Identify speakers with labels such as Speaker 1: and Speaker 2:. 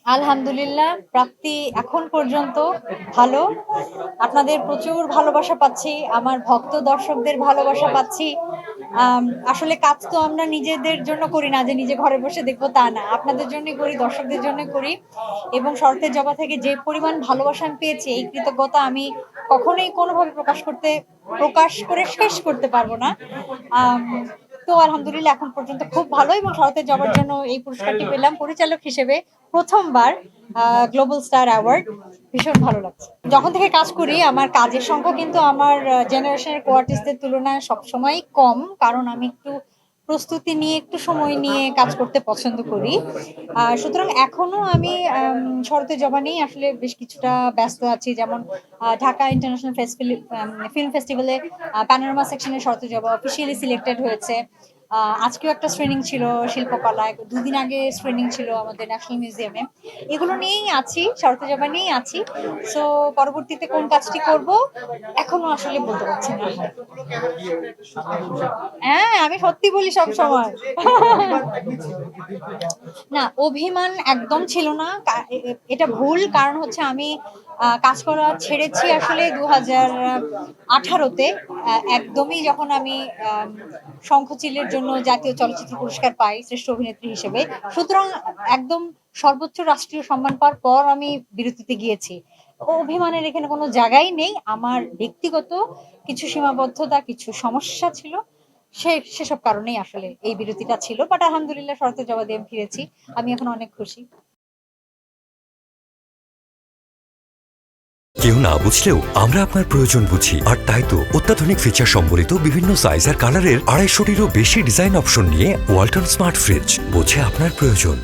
Speaker 1: আলহামদুলিল্লাহ, প্রাপ্তি এখন পর্যন্ত ভালো। আপনাদের প্রচুর ভালোবাসা পাচ্ছি। আমার ভক্ত দর্শকদের ভালোবাসা পাচ্ছি। আম আসলে কাজ তো আমরা নিজেদের জন্য করি না যে নিজে ঘরে বসে দেখব তা না। আপনাদের জন্যই করি, দর্শকদের জন্যই করি। এবং শরতের জবা থেকে যে পরিমাণ ভালোবাসা আমি পেয়েছি এই কৃতজ্ঞতা আমি কখনোই কোনোভাবে প্রকাশ করে শেষ করতে পারবো না। আম তো আলহামদুলিল্লাহ এখন পর্যন্ত খুব ভালো এবং শরতের জবার জন্য এই পুরস্কারটি পেলাম পরিচালক হিসেবে ১ম বার গ্লোবাল স্টার অ্যাওয়ার্ড। ভীষণ ভালো লাগছে। যখন থেকে কাজ করি আমার কাজের সংখ্যা কিন্তু আমার জেনারেশনের কো-আর্টিস্টদের তুলনায় সবসময়ই কম। কারণ আমি একটু প্রস্তুতি নিয়ে একটু সময় নিয়ে কাজ করতে পছন্দ করি। সুতরাং এখনো আমি শরতের জবা নিয়েই আসলে বেশ কিছুটা ব্যস্ত আছি। যেমন ঢাকা ইন্টারন্যাশনাল ফিল্ম ফেস্টিভ্যালে প্যানোরামা সেকশনে শরতের জবা অফিসিয়ালি সিলেক্টেড হয়েছে। আজকেও একটা স্ক্রিনিং ছিল শিল্পকলায়। ২ দিন আগে স্ক্রিনিং ছিল আমাদের ন্যাশনাল মিউজিয়ামে। এগুলো নিয়েই আছি, শরতের জবা নিয়েই আছি। সো পরবর্তীতে কোন কাজটি করব এখনো আসলে বলতে পারছি না। হ্যাঁ, আমি সত্যি বলি সবসময়। না, অভিমান একদম ছিল না। এটা ভুল। কারণ হচ্ছে আমি কাজ করা ছেড়েছি আসলে ২০১৮ তে। একদমই যখন আমি আম শঙ্খচিলের জন্য জাতীয় চলচ্চিত্র পুরস্কার পাই শ্রেষ্ঠ অভিনেত্রী হিসেবে। সুতরাং একদম সর্বোচ্চ রাষ্ট্রীয় সম্মান পাওয়ার পর আমি বিরতিতে গিয়েছি। অভিমানের এখানে কোনো জায়গাই নেই। আমার ব্যক্তিগত কিছু সীমাবদ্ধতা, কিছু সমস্যা ছিল। সেসব কারণেই আসলে এই বিরতিটা ছিল। বাট আলহামদুলিল্লাহ শরতের জবা দিয়ে আমি ফিরেছি। আমি এখন অনেক খুশি।
Speaker 2: কেউ না বুঝলেও আমরা আপনার প্রয়োজন বুঝি, আর তাই তো অত্যাধুনিক ফিচার সম্বলিত বিভিন্ন সাইজ আর কালারের ২৫০টিরও বেশি ডিজাইন অপশন নিয়ে ওয়ালটন স্মার্ট ফ্রিজ বোঝে আপনার প্রয়োজন।